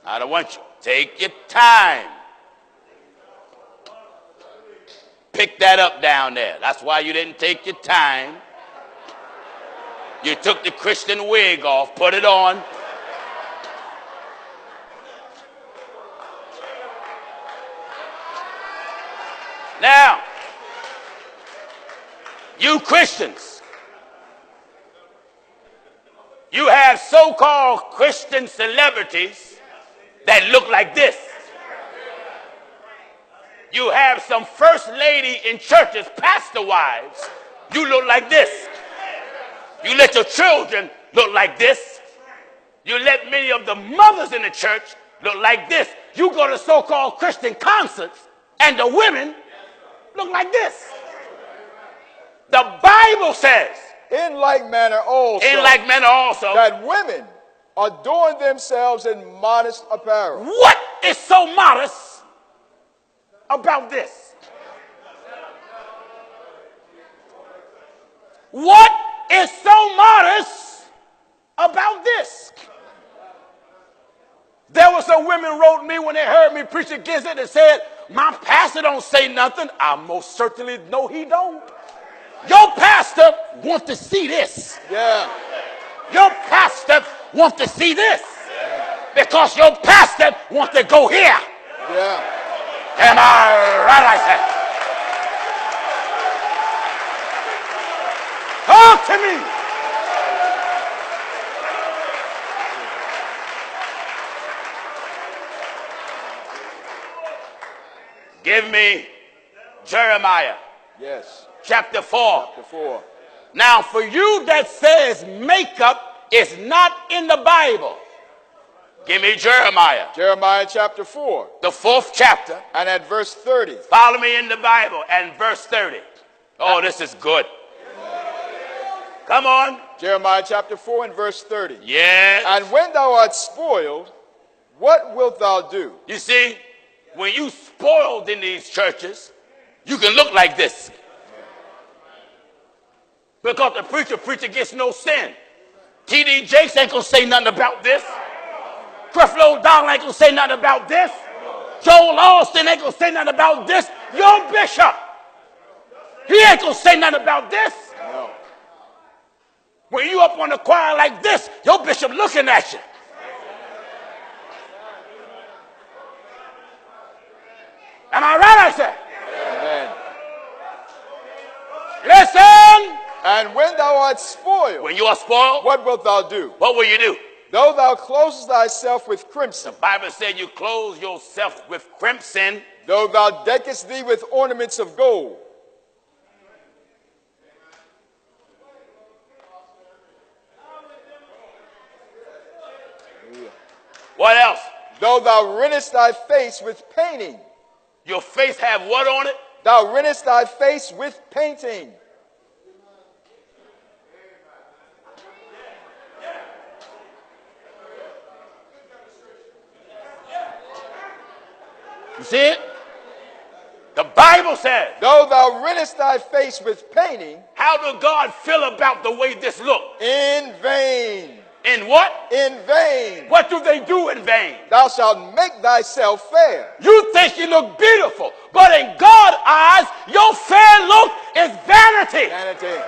I don't want you. Take your time. Pick that up down there. That's why you didn't take your time. You took the Christian wig off, put it on. Now, you Christians, you have so-called Christian celebrities that look like this. You have some first lady in churches, pastor wives. You look like this. You let your children look like this. You let many of the mothers in the church look like this. You go to so-called Christian concerts and the women look like this. The Bible says, in like manner also, that women adorn themselves in modest apparel. What is so modest about this? What is so modest about this? There were some women wrote me when they heard me preach against it and said, my pastor don't say nothing. I most certainly know he don't. Your pastor wants to see this. Yeah. Your pastor wants to see this. Because your pastor wants to go here. Yeah. Am I right like that? Talk to me. Give me Jeremiah. Yes. Chapter 4. Chapter 4. Now, for you that says makeup is not in the Bible, give me Jeremiah. Jeremiah chapter 4. The 4th chapter. And at verse 30. Follow me in the Bible and verse 30. Oh, this is good. Come on. Jeremiah chapter 4 and verse 30. Yes. And when thou art spoiled, what wilt thou do? You see, when you spoiled in these churches, you can look like this. Because the preacher preach against no sin. T.D. Jakes ain't going to say nothing about this. Creflo Dollar ain't going to say nothing about this. Joel Austin ain't going to say nothing about this. Your bishop, he ain't going to say nothing about this. No. When you up on the choir like this, your bishop looking at you. Am I right, I say? Amen. Listen. And when thou art spoiled. When you are spoiled. What wilt thou do? What will you do? Though thou closest thyself with crimson. The Bible said you clothe yourself with crimson. Though thou deckest thee with ornaments of gold. What else? Though thou rentest thy face with painting. Your face have what on it? Thou rentest thy face with painting. You see it? The Bible says. Though thou rentest thy face with painting. How does God feel about the way this looks? In vain. In what? In vain. What do they do in vain? Thou shalt make thyself fair. You think you look beautiful, but in God's eyes, your fair look is vanity. Vanity.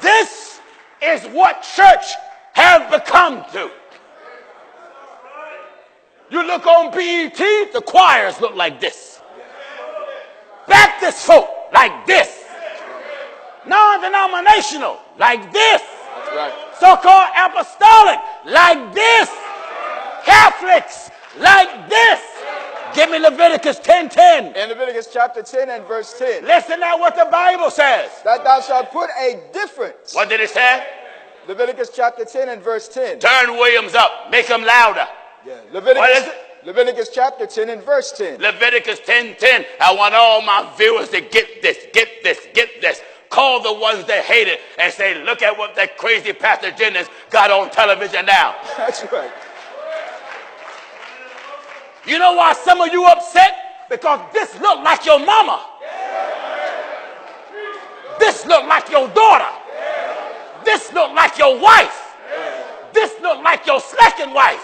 This is what church has become to. You look on BET, the choirs look like this. Baptist folk like this. Non-denominational like this. That's right. So-called apostolic like this. Catholics like this. Give me Leviticus 10:10. In Leviticus chapter 10 and verse 10. Listen now what the Bible says. That thou shalt put a difference. What did it say? Leviticus chapter 10 and verse 10. Turn Williams up. Make him louder. Yeah. What is it? Leviticus chapter 10 and verse 10. Leviticus 10:10. I want all my viewers to get this, get this, get this. Call the ones that hate it and say, look at what that crazy Pastor Jennings got on television now. That's right. You know why some of you upset? Because this look like your mama. This look like your daughter. your wife. This look like your second wife.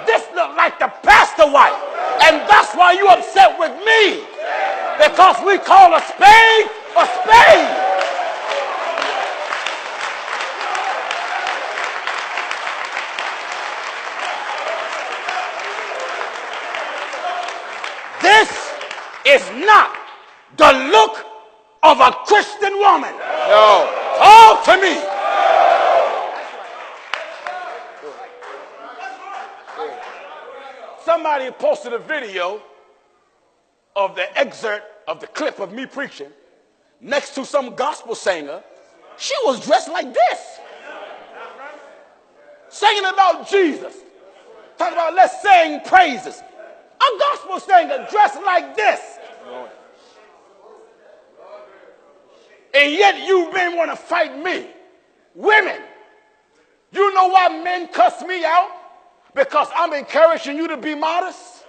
This look like the pastor wife. And that's why you upset with me. Because we call a spade a spade. This is not the look of a Christian woman. No. Talk to me. Somebody posted a video of the excerpt of the clip of me preaching next to some gospel singer. She was dressed like this, singing about Jesus, talking about let's sing praises. A gospel singer dressed like this. And yet you men want to fight me. Women, you know why men cuss me out? Because I'm encouraging you to be modest.